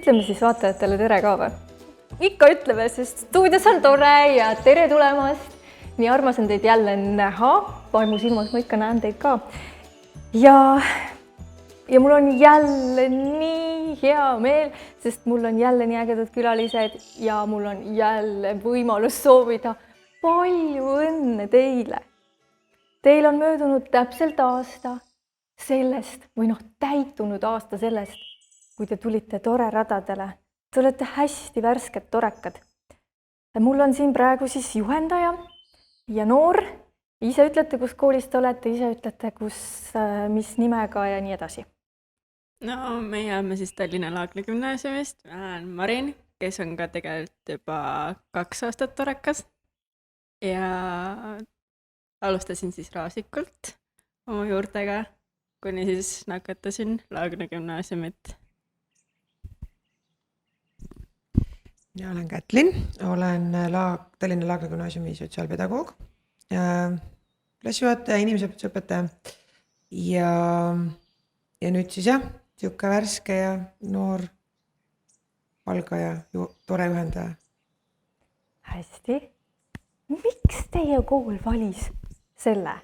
Ütleme siis vaatajatele tere ka või? Ikka ütleme, sest stuudios on tore ja tere tulemast. Nii armas on teid jälle näha. Vaimusilmas ma ikka näen teid ka. Ja mul on jälle nii hea meel, sest mul on jälle nii ägedad külalised ja mul on jälle võimalus soovida palju õnne teile. Teil on möödunud täpselt aasta sellest või täitunud aasta sellest, kui te tulite Tore radadele. Te olete hästi värsked torekad. Mul on siin praegu siis juhendaja ja noor. Ise ütlete, kus koolis te olete, ise ütlete, mis nimega ja nii edasi. No, meie oleme siis Tallinna Laagna gümnaasiumist. Ma olen Marin, kes on ka tegelikult juba 2 aastat torekas. Ja alustasin siis Raasikult oma juurtega, kuni siis nakatasin Laagna gümnaasiumit. Mina olen Kätlin, olen Tallinna Laagna gümnaasiumi sotsiaalpedagoog, klassijuhataja, inimeseõpetaja ja nüüd siis siuke värske ja noor algaja, tore juhendaja. Hästi. Miks teie kool valis selle?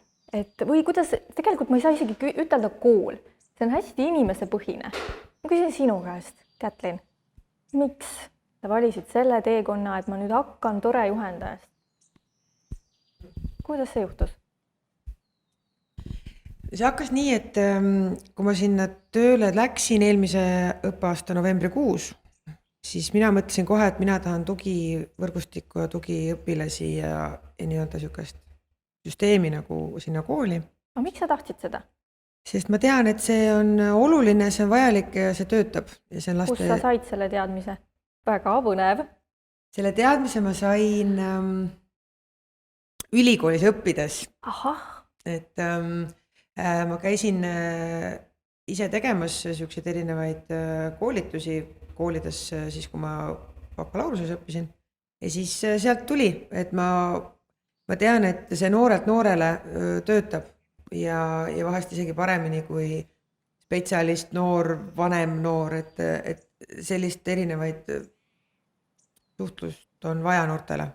Või kuidas, tegelikult ma ei saa isegi ütelda kool. See on hästi inimesepõhine. Ma küsin sinu käest, Kätlin, miks sa valisid selle teekonna, et ma nüüd hakkan tore juhendajast? Kuidas see juhtus? See hakkas nii, et kui ma sinna tööle läksin eelmise õppeaasta novembrikuus, siis mina mõtlesin kohe, et mina tahan tugivõrgustikku ja tugiõpilasi ja nii-öelda niisugust süsteemi nagu sinna kooli. Aga miks sa tahtsid seda? Sest ma tean, et see on oluline, see on vajalik ja see töötab. Ja see on laste... Kus sa said selle teadmise? Väga põnev. Selle teadmise ma sain ülikoolis õppides. Ahah. Et ma käisin ise tegemas selliseid erinevaid koolitusi koolides siis, kui ma bakalaureuse õppisin. Ja siis sealt tuli, et ma tean, et see noorelt noorele töötab ja vahest isegi paremini kui spetsialist, noor, vanem noor, et sellist erinevaid suhtlust on vaja noortele.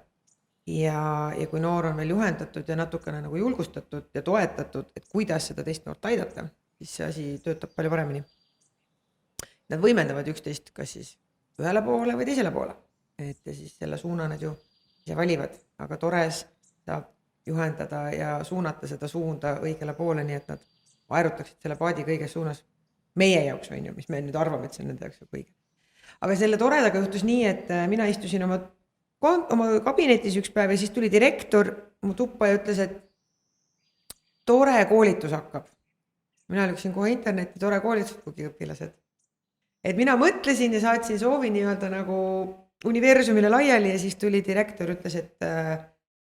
Ja kui noor on veel juhendatud ja natukene nagu julgustatud ja toetatud, et kuidas seda teist noort aidata, siis see asi töötab palju paremini. Nad võimendavad üksteist kas siis ühele poole või teisele poole. Et siis selle suuna nad ju ise valivad, aga tores saab juhendada ja suunata seda suunda õigele poole, nii et nad aerutaksid selle paadi kõiges suunas meie jaoks, mis me nüüd arvame, et see on nende jaoks õige. Aga selle toredaga juhtus nii, et mina istusin oma kabinetis üks päev ja siis tuli direktor mu tuppa ja ütles, et tore koolitus hakkab. Mina lüksin kohe internetti, tore koolitus, tugiõpilased. Et mina mõtlesin ja saatsin soovi nii-öelda nagu universumile laiali ja siis tuli direktor, ütles, et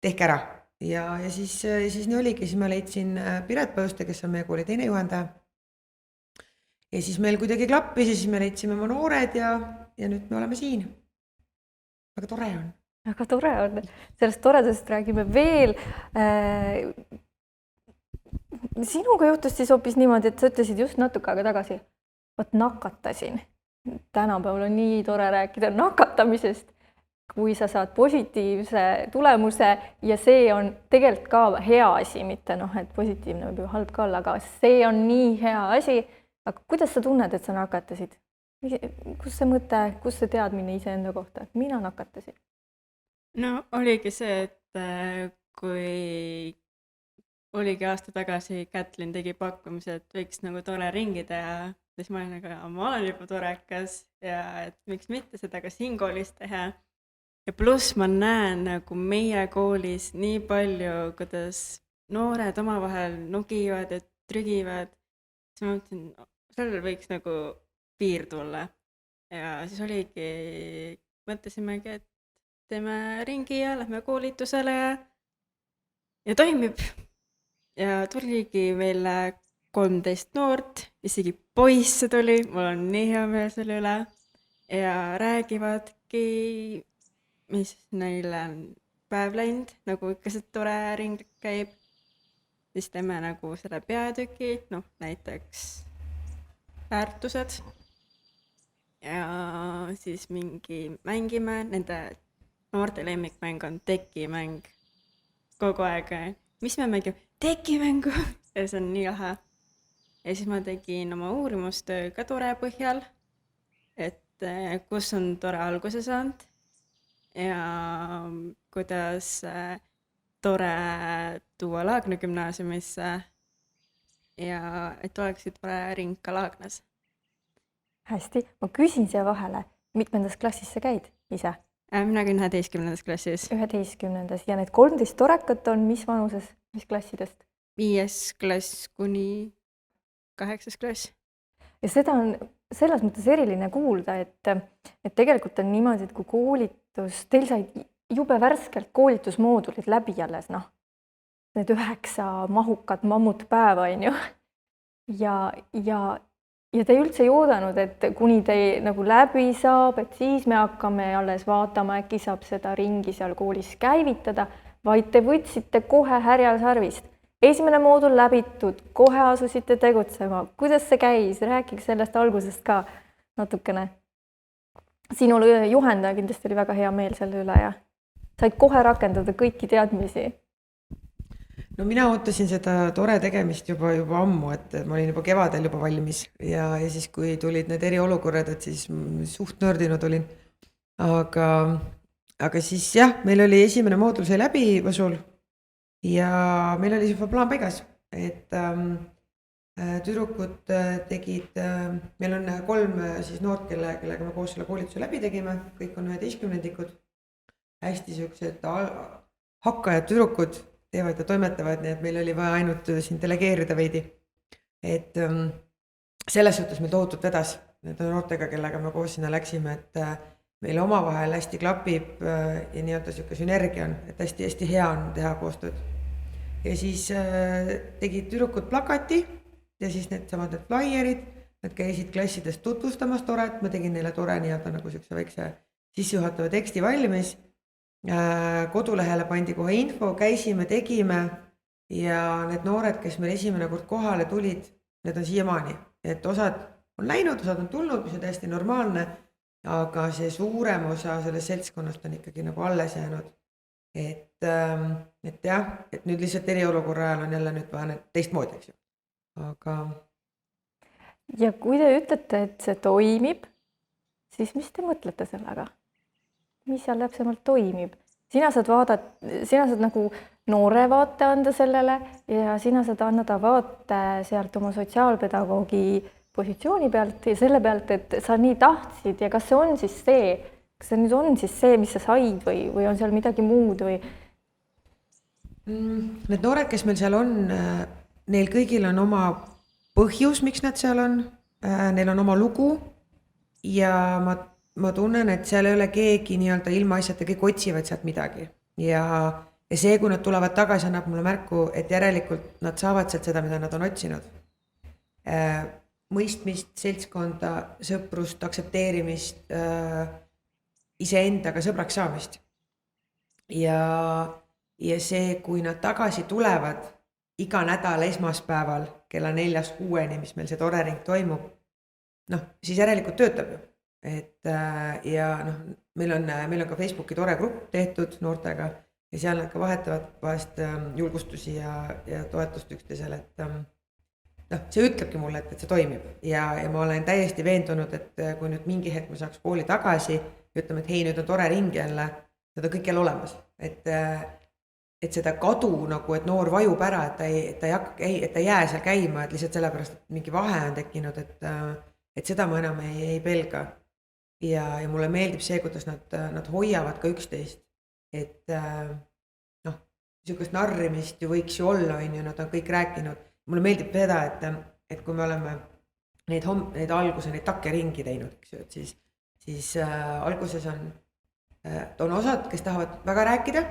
tehke ära. Ja siis nii oligi, siis ma leidsin Piret Põuste, kes on meie kooli teine juhendaja. Ja siis meil kuidagi klappis ja siis me leidsime oma noored ja nüüd me oleme siin. Väga tore on. Väga tore on. Sellest toredast räägime veel. Sinuga juhtus siis hoopis niimoodi, et sa ütlesid just natuke aega tagasi. Nakatasin. Tänapäeval on nii tore rääkida nakatamisest, kui sa saad positiivse tulemuse ja see on tegelikult ka hea asi, mitte et positiivne võib ju halb ka olla, aga see on nii hea asi. Aga kuidas sa tunned, et sa nakatasid? Kus see mõte, kus see teadmine iseenda kohta, et mina nakatasin? No oligi see, et kui oligi aasta tagasi Kätlin tegi pakkumise, et võiks nagu tore ringi teha, siis ma olen juba torekas ja et miks mitte seda ka siin koolis teha. Ja pluss ma näen nagu meie koolis nii palju, kuidas noored omavahel nugivad ja trügivad. Siis ma mõtlesin, sellel võiks nagu piir tulla. Ja siis mõtlesimegi, et teeme ringi ja lähme koolitusele ja toimib. Ja tuligi meile 13 noort, isegi poisse tuli, mul on nii hea meel selle üle. Ja räägivadki, mis neile on päev läinud, nagu ikka see tore ring käib. Siis teeme nagu selle peatüki, näiteks väärtused. ja siis mingi mängime, nende noorte lemmikmäng on tekimäng kogu aeg. Mis me mängime? Tekimängu! Ja see on nii lahe. Ja siis ma tegin oma uurimustöö ka Tore põhjal, et kus on Tore alguse saanud ja kuidas Tore tuua Laagna gümnaasiumisse ja et oleksid Tore ring ka Laagnas. hästi, ma küsin siia vahele, mitmendas klassis sa käid ise? Mina käin 11. klassis. 11. ja need 13 torekat on mis vanuses, mis klassidest? 5. klass kuni 8. klass. Ja seda on selles mõttes eriline kuulda, et tegelikult on niimoodi, et kui koolitus, teil said jube värskelt koolitusmoodulid läbi alles, noh, need 9 mahukat mammutpäeva, on ju. Ja te üldse ei oodanud, et kuni te nagu läbi saab, et siis me hakkame alles vaatama, äkki saab seda ringi seal koolis käivitada, vaid te võtsite kohe härjal sarvist. Esimene moodul läbitud, kohe asusite tegutsema. Kuidas see käis? Rääkige sellest algusest ka natukene. Sinul juhendaja kindlasti oli väga hea meel selle üle ja said kohe rakendada kõiki teadmisi. No mina ootasin seda Tore tegemist juba ammu, et ma olin juba kevadel juba valmis ja siis kui tulid need eriolukorrad, et siis suht nördinud olin. Aga siis jah, meil oli esimene moodul sai läbi Võsul ja meil oli juba plaan paigas, et tüdrukud tegid, meil on 3 siis noort, kellega me koos selle koolituse läbi tegime, kõik on 11-ndikud, hästi siuksed hakkajad tüdrukud, teevad ja toimetavad, nii et meil oli vaja ainult siin delegeerida veidi. Et selles suhtes meil tohutult vedas nende noortega, kellega me koos sinna läksime, et meil omavahel hästi klapib ja nii-öelda siuke sünergia on, et hästi hea on teha koostööd. Ja siis tegid tüdrukud plakati ja siis need flaierid, nad käisid klassidest tutvustamas Toret, ma tegin neile Tore nii-öelda nagu siukse väikse sissejuhatava teksti valmis. Kodulehele pandi kohe info, käisime, tegime ja need noored, kes meil esimene kord kohale tulid, need on siiamaani, et osad on läinud, osad on tulnud, mis on täiesti normaalne, aga see suurem osa sellest seltskonnast on ikkagi nagu alles jäänud. Et jah, et nüüd lihtsalt eriolukorra ajal on jälle nüüd vaja teistmoodi, eks ju. Aga... Ja kui te ütlete, et see toimib, siis mis te mõtlete sellega? Mis seal täpsemalt toimib? Sina saad nagu noore vaate anda sellele ja sina saad anda vaate sealt oma sotsiaalpedagoogi positsiooni pealt ja selle pealt, et sa nii tahtsid ja kas see on siis see, mis sa said või on seal midagi muud või? Need noored, kes meil seal on, neil kõigil on oma põhjus, miks nad seal on, neil on oma lugu ja ma tunnen, et seal ei ole keegi nii-öelda ilma asjata, kõik otsivad sealt midagi ja see, kui nad tulevad tagasi, annab mulle märku, et järelikult nad saavad sealt seda, mida nad on otsinud. Mõistmist, seltskonda, sõprust, aksepteerimist, iseendaga sõbraks saamist. Ja see, kui nad tagasi tulevad iga nädal esmaspäeval kella 4-6, mis meil see Tore ring toimub, siis järelikult töötab ju. Ja meil on ka Facebooki Tore grupp tehtud noortega ja seal nad ka vahetavad vahest julgustusi ja toetust üksteisele, et see ütlebki mulle, et see toimib ja ma olen täiesti veendunud, et kui nüüd mingi hetk me saaks kooli tagasi ja ütleme, et hei, nüüd on Tore ring jälle, seda kõik jälle olemas, et seda kadu nagu, et noor vajub ära, et ta ei jää seal käima, et lihtsalt sellepärast, et mingi vahe on tekkinud, et seda ma enam ei pelga. Ja mulle meeldib see, kuidas nad hoiavad ka üksteist, et niisugust narrimist ju võiks ju olla, nad on kõik rääkinud. Mulle meeldib seda, et kui me oleme neid alguse, neid takkeringi teinud, eks ju, et siis alguses on osad, kes tahavad väga rääkida,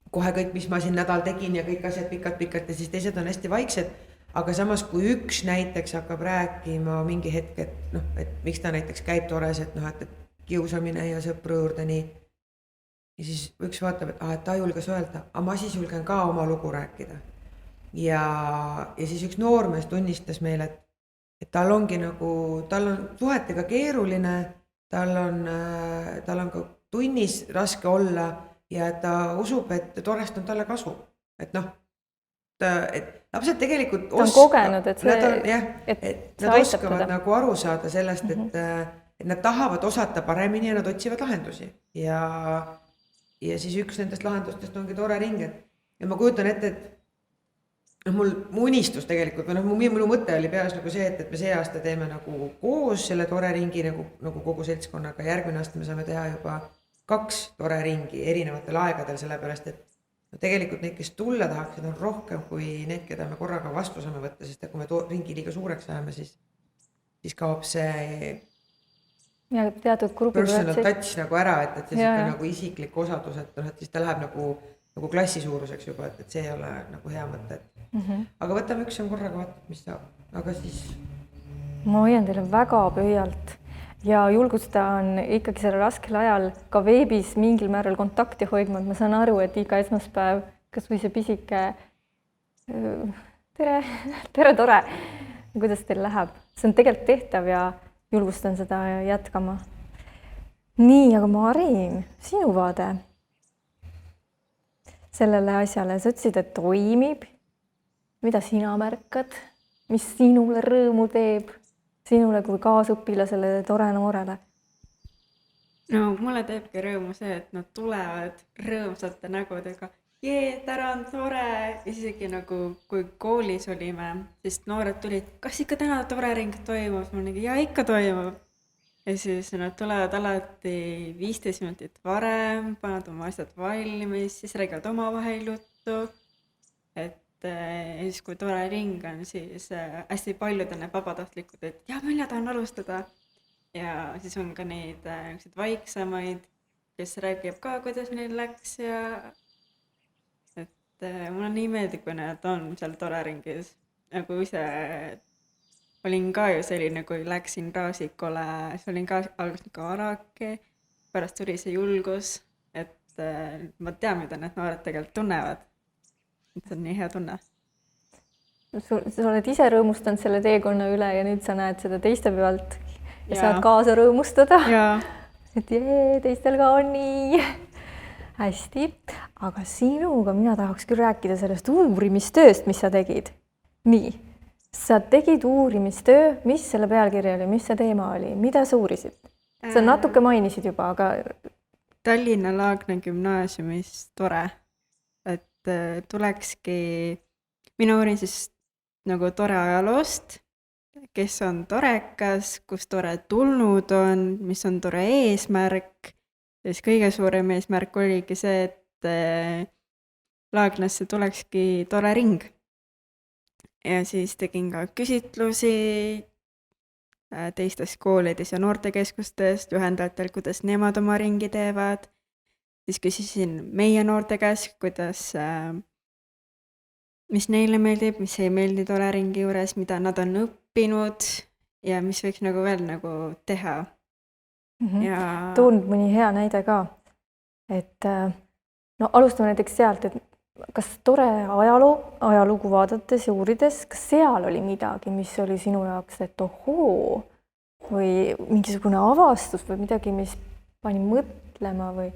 kohe kõik, mis ma siin nädal tegin ja kõik asjad pikalt ja siis teised on hästi vaiksed. Aga samas, kui üks näiteks hakkab rääkima mingi hetk, et miks ta näiteks käib Tores, et kiusamine ja sõpru juurde nii. Ja siis üks vaatab, et ta julges öelda, aga ma siis julgen ka oma lugu rääkida. Ja siis üks noormees tunnistas meile, et tal ongi nagu, tal on suhetega keeruline, tal on ka tunnis raske olla ja et ta usub, et torest on talle kasu. Et noh, et lapsed tegelikult Ta on kogenud, et nad on see, jah, et et see nad aitab oskavad teda. nagu aru saada sellest, et nad tahavad osata paremini ja nad otsivad lahendusi ja siis üks nendest lahendustest ongi tore ring, et ma kujutan ette, et noh, mu unistus tegelikult või noh, minu mõte oli peas nagu see, et me see aasta teeme nagu koos selle tore ringi nagu kogu seltskonnaga, järgmine aasta me saame teha juba 2 tore ringi erinevatel aegadel, sellepärast et no tegelikult neid, kes tulla tahaksid, on rohkem kui need, keda me korraga vastu saame võtta, sest et kui me ringi liiga suureks ajame, siis kaob see Ja teatud personal grupiprojekt. touch nagu ära, et see Jaa, sihuke jaa. nagu isiklik osadus, et noh, et siis ta läheb nagu klassi suuruseks juba, et see ei ole nagu hea mõte. Aga võtame üks on korraga, vaatame, mis saab. Aga siis Ma hoian teile väga pöialt ja julgustan ikkagi sellel raskel ajal ka veebis mingil määral kontakti hoidma, et ma saan aru, et iga esmaspäev kas või see pisike tere, tere tore, kuidas teil läheb. See on tegelikult tehtav ja julgustan seda jätkama. Nii, aga Marin, sinu vaade sellele asjale, sa ütlesid, et toimib. Mida sina märkad? Mis sinule rõõmu teeb? Sinule kui kaasõpilasele, tore noorele? No mulle teebki rõõmu see, et nad tulevad rõõmsate nägudega. Täna on tore. Isegi nagu kui koolis olime, siis noored tulid, kas ikka täna tore ring toimub? Ma olin, ja ikka toimub. Ja siis nad tulevad alati 15 minutit varem, panevad oma asjad valmis, siis räägivad omavahel juttu. Et ja siis kui tore ring on, siis hästi paljud on need vabatahtlikud, et ja mina tahan alustada. Ja siis on ka neid vaiksemaid, kes räägib ka, kuidas neil läks ja et mulle nii meeldib, kui nad on seal tore ringis. Nagu ise olin ka ju selline, kui läksin Raasikule, siis olin ka alguses nagu arake, pärast tuli see julgus, et ma tean, mida need noored tegelikult tunnevad. See on nii hea tunne. Sa oled ise rõõmustanud selle teekonna üle ja nüüd sa näed seda teiste pealt ja Jaa. saad kaasa rõõmustada. Jaa. Et teistel ka on nii. Hästi, aga sinuga mina tahaks küll rääkida sellest uurimistööst, mis sa tegid. Nii, sa tegid uurimistöö, mis selle pealkirja oli, mis see teema oli, mida sa uurisid? Sa natuke mainisid juba, aga Tallinna Laagna gümnaasiumis tore, et tulekski, mina uurin siis nagu tore ajaloost, kes on torekas, kus tore tulnud on, mis on tore eesmärk. Ja siis kõige suurem eesmärk oligi see, et Laagnasse tulekski tore ring. Ja siis tegin ka küsitlusi teistes koolides ja noortekeskustes, juhendajatel, kuidas nemad oma ringi teevad. Siis küsisin meie noorte käest, kuidas, mis neile meeldib, mis ei meeldi tore ringi juures, mida nad on õppinud ja mis võiks nagu veel nagu teha. Ja toon mõni hea näide ka. Et no alustame näiteks sealt, et kas tore ajalugu vaadates ja uurides, kas seal oli midagi, mis oli sinu jaoks, et ohoo või mingisugune avastus või midagi, mis pani mõtlema või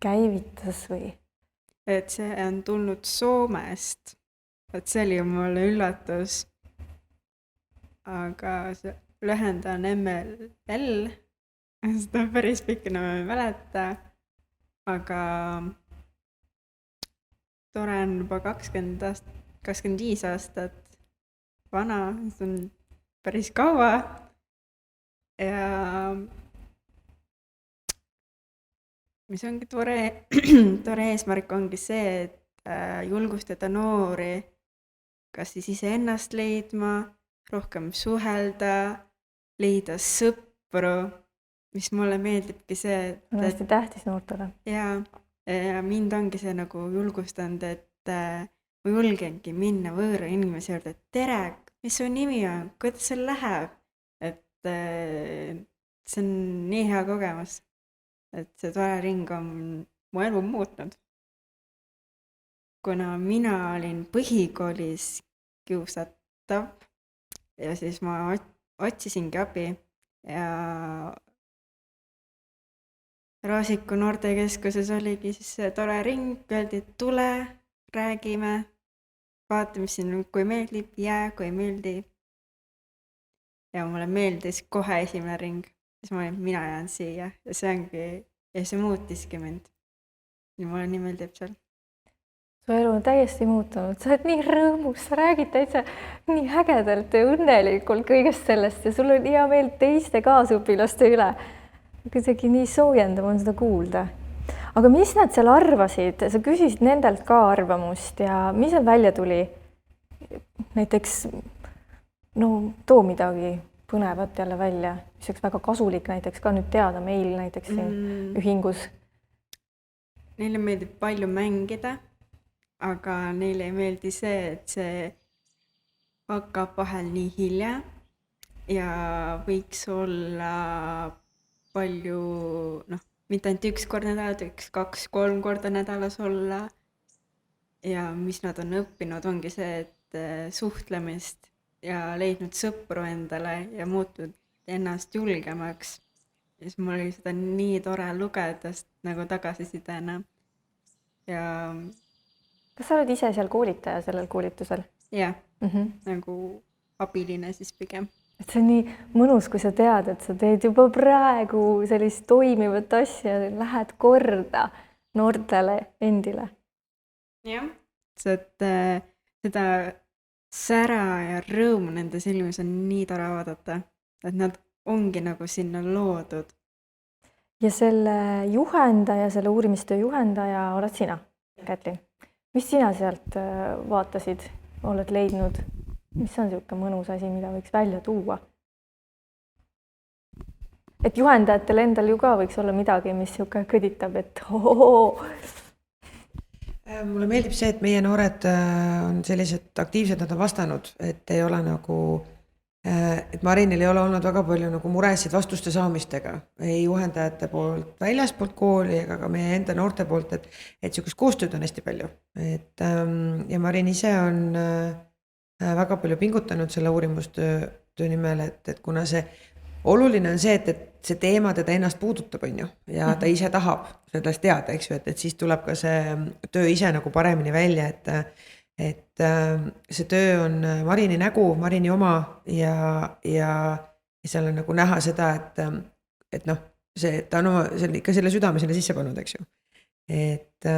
käivitas või? et see on tulnud Soomest, et see oli mulle üllatus. Aga see lühend on MLL, seda päris pikk enam ei mäleta, aga tore on juba 25 aastat vana, see on päris kaua. Ja mis ongi tore eesmärk ongi see, et julgustada noori kas siis iseennast leidma, rohkem suhelda, leida sõpru, mis mulle meeldibki see, On hästi tähtis noortele. ja mind ongi see nagu julgustanud, et ma julgengi minna võõra inimese juurde, et tere, mis su nimi on, kuidas sul läheb, et see on nii hea kogemus, et see tore ring on mu elu muutnud. Kuna mina olin põhikoolis tuttav ja siis ma otsisingi abi ja Raasiku noortekeskuses oligi siis see tore ring, öeldi, et tule, räägime, vaata, mis siin, kui meeldib, jää, kui ei meeldi. Ja mulle meeldis kohe esimene ring, siis ma olin, mina jään siia ja see muutiski mind. Ja mulle nii meeldib seal. Su elu on täiesti muutunud, sa oled nii rõõmus, sa räägid täitsa nii ägedalt ja õnnelikult kõigest sellest ja sul on hea meel teiste kaasõpilaste üle. Kuidagi nii soojendab on seda kuulda. Aga mis nad seal arvasid? Sa küsisid nendelt ka arvamust ja mis seal välja tuli? Näiteks, too midagi põnevat jälle välja, mis oleks väga kasulik näiteks ka nüüd teada meil näiteks siin ühingus. Neile meeldib palju mängida, aga neile ei meeldi see, et see hakkab vahel nii hilja ja võiks olla palju, mitte ainult 1 kord nädalas, 1, 2, 3 korda nädalas olla. Ja mis nad on õppinud, ongi see, et suhtlemist ja leidnud sõpru endale ja muutud ennast julgemaks. Ja siis mul oli seda nii tore lugeda nagu tagasisidena. Ja Kas sa oled ise seal koolitaja sellel koolitusel? jah, nagu abiline siis pigem. Et see on nii mõnus, kui sa tead, et sa teed juba praegu sellist toimivat asja, lähed korda noortele endile. Jah, seda sära ja rõõmu nende silmis on nii tore vaadata, et nad ongi nagu sinna loodud. Ja selle juhendaja, selle uurimistöö juhendaja oled sina, Kätlin. Mis sina sealt vaatasid, oled leidnud? Mis on niisugune mõnus asi, mida võiks välja tuua? Et juhendajatel endal ju ka võiks olla midagi, mis niisugune kõditab, et Mulle meeldib see, et meie noored on sellised aktiivsed, nad on vastanud, et ei ole nagu, et Marinil ei ole olnud väga palju nagu muresid vastuste saamistega, ei juhendajate poolt väljaspoolt kooli ega ka meie enda noorte poolt, et niisugust koostööd on hästi palju. Ja Marin ise on väga palju pingutanud selle uurimustöö nimel, et kuna see oluline on see, et see teema teda ennast puudutab, on ju, ja ta ise tahab sellest teada, eks ju, et siis tuleb ka see töö ise nagu paremini välja, et see töö on Marini nägu, Marini oma ja seal on nagu näha seda, et ta on ikka selle südame sinna sisse pannud, eks ju. Et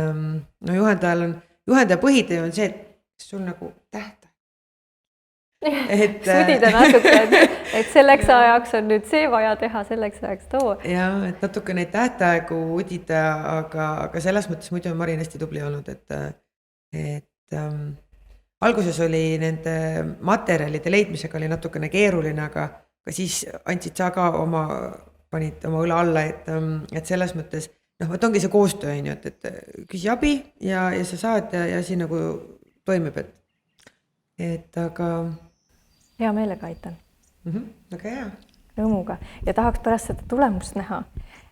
juhendaja põhitöö on see, et sul nagu tähtaeg. Sudida natuke, et selleks ajaks on nüüd see vaja teha, selleks ajaks too. Ja, et natuke neid tähtaegu udida, aga selles mõttes muidu on Marin hästi tubli olnud, et alguses oli nende materjalide leidmisega oli natukene keeruline, aga siis andsid sa ka panid oma õla alla, et selles mõttes, et ongi see koostöö, et küsi abi ja sa saad ja siin nagu toimib, et aga hea meelega aitan. Väga hea. Rõõmuga. Ja tahaks pärast seda tulemust näha,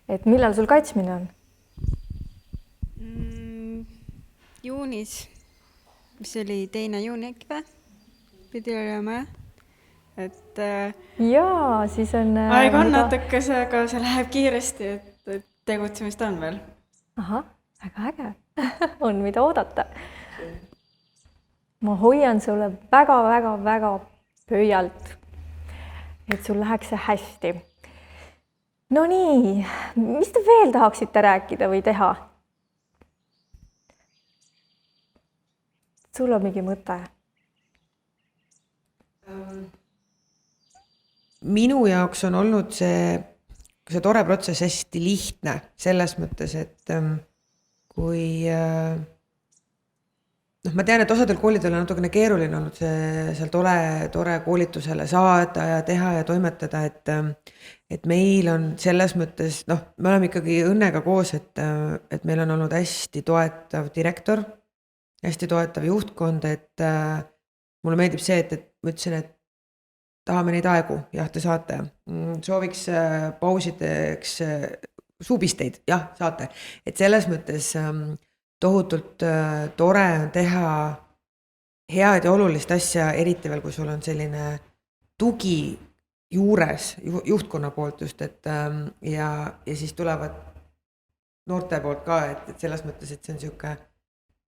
et millal sul kaitsmine on? Juunis, mis oli 2. juuni äkki või? Pidi olema, et Jaa, siis on aeg on natukese, aga see läheb kiiresti, et tegutsemist on veel. Ahah, väga äge. On mida oodata. Ma hoian sulle väga pöialt, et sul läheks see hästi. No nii, mis te veel tahaksite rääkida või teha? Sul on mingi mõte? Minu jaoks on olnud see tore protsess hästi lihtne selles mõttes, et kui ma tean, et osadel koolidel on natukene keeruline olnud seal tore koolitusele saada ja teha ja toimetada, et meil on selles mõttes, me oleme ikkagi õnnega koos, et meil on olnud hästi toetav direktor, hästi toetav juhtkond, et mulle meeldib see, et ma ütlesin, et tahame neid aegu, jah, te saate. Sooviks pausideks suupisteid, jah, saate. Et selles mõttes tohutult tore on teha head ja olulist asja, eriti veel, kui sul on selline tugi juures juhtkonna poolt just, et ja siis tulevad noorte poolt ka, et selles mõttes, et see on sihuke,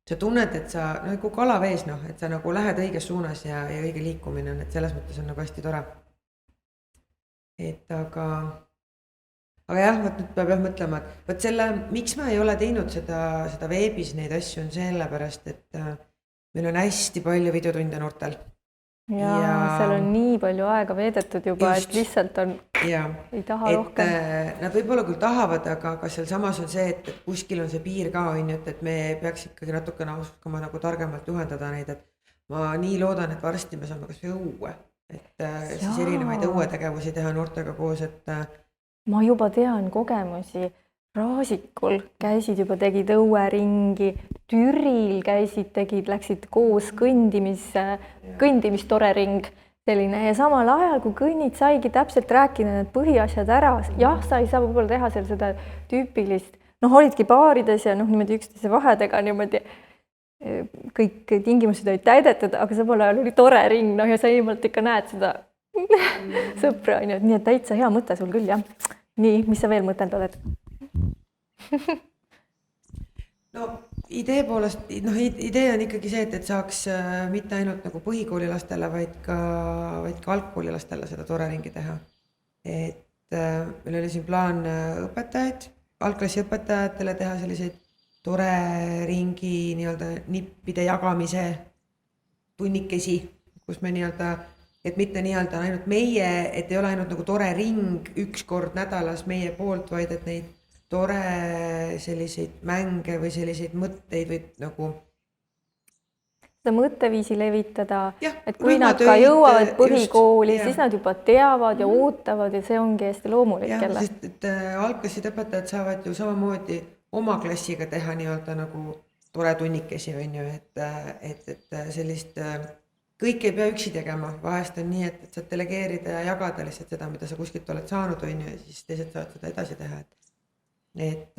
sa tunned, et sa nagu kala vees, et sa nagu lähed õiges suunas ja õige liikumine on, et selles mõttes on nagu hästi tore. Et aga jah, nüüd peab jah mõtlema, et võt selle, miks ma ei ole teinud seda veebis neid asju on sellepärast, et meil on hästi palju videotunde noortel. Ja seal on nii palju aega veedetud juba, et lihtsalt on, ei taha rohkem. Nad võib-olla küll tahavad, aga seal samas on see, et kuskil on see piir ka, et me peaks ikkagi natukene oskama nagu targemalt juhendada neid, et ma nii loodan, et varsti me saame kas või õue, et siis erinevaid õuetegevusi teha noortega koos, et ma juba tean kogemusi. Raasikul käisid juba, tegid õueringi, Türil käisid, läksid koos kõndimist tore ring selline ja samal ajal, kui kõnnid saigi täpselt rääkida need põhiasjad ära, jah, sa ei saa võib-olla teha seal seda tüüpilist, olidki baarides ja niimoodi üksteise vahedega niimoodi kõik tingimused olid täidetud, aga samal ajal oli tore ring, ja sa ilmalt ikka näed seda sõpra, nii et täitsa hea mõte sul küll, jah. Nii, mis sa veel mõtelnud oled? No idee poolest, idee on ikkagi see, et saaks mitte ainult nagu põhikoolilastele, vaid ka algkoolilastele seda tore ringi teha. Et meil oli siin plaan õpetajaid, algklassi õpetajatele teha selliseid tore ringi nii-öelda nippide jagamise tunnikesi, kus me nii-öelda, et mitte nii-öelda ainult meie, et ei ole ainult nagu tore ring üks kord nädalas meie poolt, vaid et neid tore selliseid mänge või selliseid mõtteid või nagu seda mõtteviisi levitada, et kui rühmatöid, nad ka jõuavad põhikooli, siis nad juba teavad ja ootavad ja see ongi hästi loomulik jälle. Sest et algklassid õpetajad saavad ju samamoodi oma klassiga teha nii-öelda nagu tore tunnikesi, on ju, et sellist kõik ei pea üksi tegema, vahest on nii, et saad delegeerida ja jagada lihtsalt seda, mida sa kuskilt oled saanud, on ju, ja siis teised saavad seda edasi teha. Et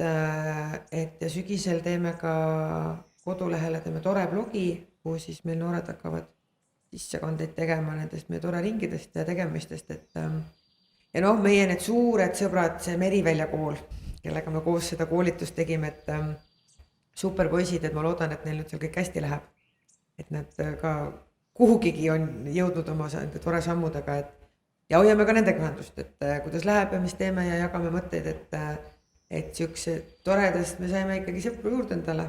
ja sügisel teeme ka kodulehele teeme tore blogi, kuhu siis meil noored hakkavad sissekandeid tegema nendest meie tore ringidest ja tegemistest, ja meie need suured sõbrad, see Merivälja kool, kellega me koos seda koolitust tegime, et super poisid, et ma loodan, et neil nüüd seal kõik hästi läheb, et nad ka kuhugigi on jõudnud oma tore sammudega, ja hoiame ka nendega ühendust, et kuidas läheb ja mis teeme ja jagame mõtteid, et siukse toredast me saime ikkagi sõpru juurde endale.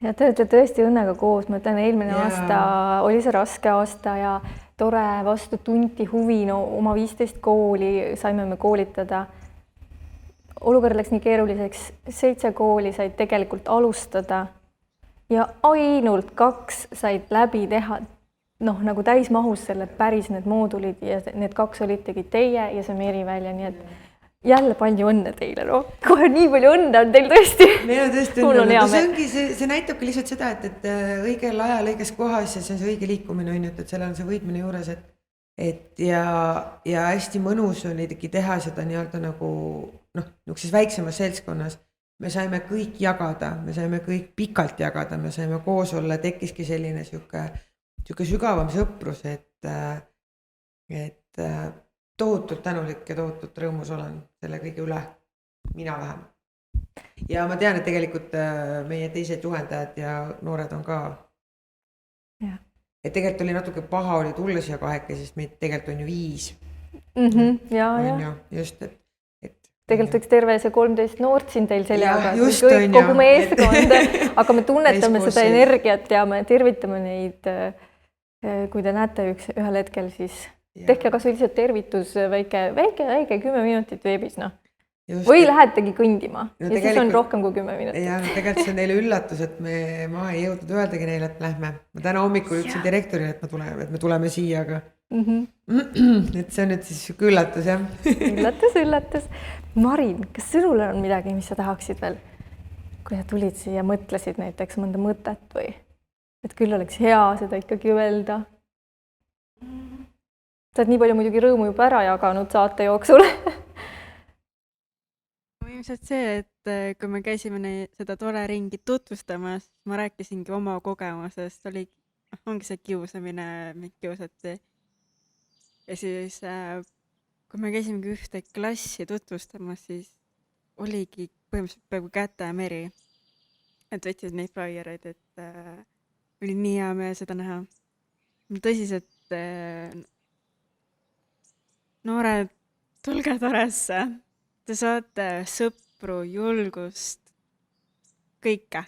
Ja te olete tõesti õnnega koos, ma ütlen, eelmine aasta oli see raske aasta ja tore vastu tunti huvi, oma 15 kooli saime me koolitada. Olukord läks nii keeruliseks, 7 kooli said tegelikult alustada ja ainult 2 said läbi teha, nagu täismahus selle päris need moodulid ja need 2 olid teie ja see Merivälja, nii et jälle palju õnne teile, kohe nii palju õnne on teil tõesti. Meil on tõesti õnne, see näitabki lihtsalt seda, et õigel ajal, õiges kohas ja see on see õige liikumine, et seal on see võitmine juures, et ja hästi mõnus on ikkagi teha seda nii-öelda nagu niisuguses väiksemas seltskonnas. Me saime kõik jagada, me saime kõik pikalt jagada, me saime koos olla, tekkiski selline siuke sügavam sõprus, et tohutult tänulik ja tohutult rõõmus olen selle kõige üle, mina vähem. Ja ma tean, et tegelikult meie teised juhendajad ja noored on ka. Et tegelikult oli natuke paha oli tulla siia 2, sest meid tegelikult on ju 5. Ja. Just, et tegelikult võiks terve see 13 noort siin teil seljaga, kogu meeskond, aga me tunnetame seda energiat ja me tervitame neid, kui te näete ühel hetkel, siis tehke kas või lihtsalt tervitus väike 10 minutit veebis, või lähetegi kõndima ja siis on rohkem kui 10 minutit. Ja tegelikult see on neile üllatus, et ma ei jõudnud öeldagi neile, et lähme. Ma täna hommikul ütlesin direktorile, et me tuleme siia, aga et see on nüüd siis üllatus, jah. Üllatus. Marin, kas sinul on midagi, mis sa tahaksid veel, kui sa tulid siia, mõtlesid näiteks mõnda mõtet või, et küll oleks hea seda ikkagi öelda? Sa oled nii palju muidugi rõõmu juba ära jaganud saate jooksul. Ilmselt see, et kui me käisime seda tore ringi tutvustamas, ma rääkisingi oma kogemusest, oli ongi see kiusamine, mind kiusati. Ja siis, kui me käisimegi ühte klassi tutvustamas, siis oligi põhimõtteliselt peaaegu kätemeri. Et võtsid neid flyreid, et oli nii hea meel seda näha. Tõsiselt, noored, tulge Toresse. Te saate sõpru, julgust, kõike.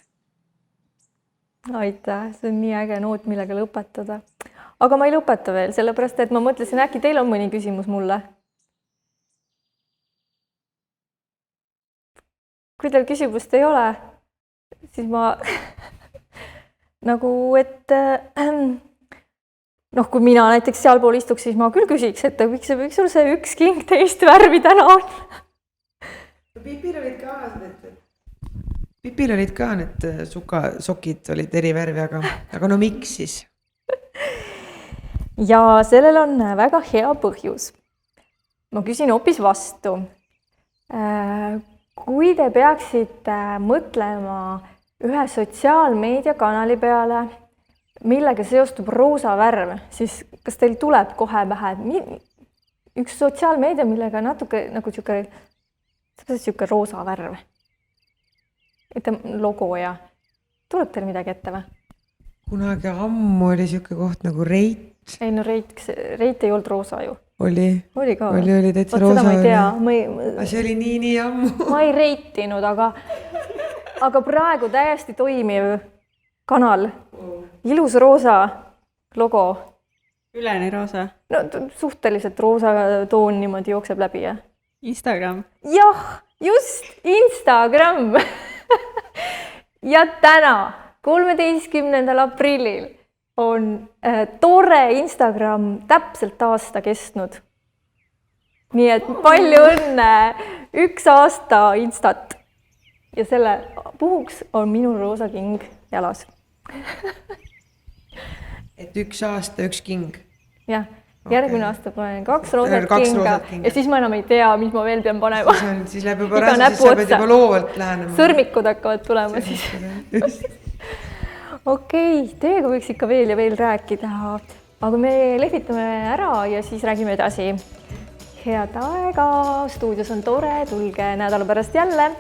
Aitäh, see on nii äge noot, millega lõpetada. Aga ma ei lõpeta veel, sellepärast, et ma mõtlesin, äkki teil on mõni küsimus mulle. Kui teil küsimust ei ole, siis ma nagu, et kui mina näiteks sealpool istuks, siis ma küll küsiks, et miks sul see üks king teist värvi täna on? Pipil olid ka need sokid olid eri värvi, aga no miks siis? Ja sellel on väga hea põhjus. Ma küsin hoopis vastu. Kui te peaksite mõtlema ühe sotsiaalmeediakanali peale, millega seostub roosa värv, siis kas teil tuleb kohe pähe üks sotsiaalmeedia, millega natuke nagu siuke roosa värv? Logo ja tuleb teil midagi ette või? Kunagi ammu oli siuke koht nagu Reit. Ei no Reit ei olnud roosa ju. Oli ka või? Oli täitsa Seda roosa. ma ei tea. See oli nii ammu. Ma ei reitinud, aga praegu täiesti toimiv kanal. Ilus roosa logo. Üleni roosa. No suhteliselt roosa toon niimoodi jookseb läbi, jah? Instagram. Jah, just Instagram. Ja täna, 13. aprillil on tore Instagram täpselt aasta kestnud. Nii et palju õnne, 1 aasta Instat. Ja selle puhuks on minul roosa king jalas. Et 1 aasta, 1 king. Jah, järgmine aasta panen 2 roosat kinga ja siis ma enam ei tea, mis ma veel pean panema. Siis läheb juba rasa, siis sa pead juba loovalt lähenema. Sõrmikud hakkavad tulema siis. Okei, teiega võiks ikka veel ja veel rääkida, aga me lehvitame ära ja siis räägime edasi. Head aega, stuudios on tore, tulge nädala pärast jälle.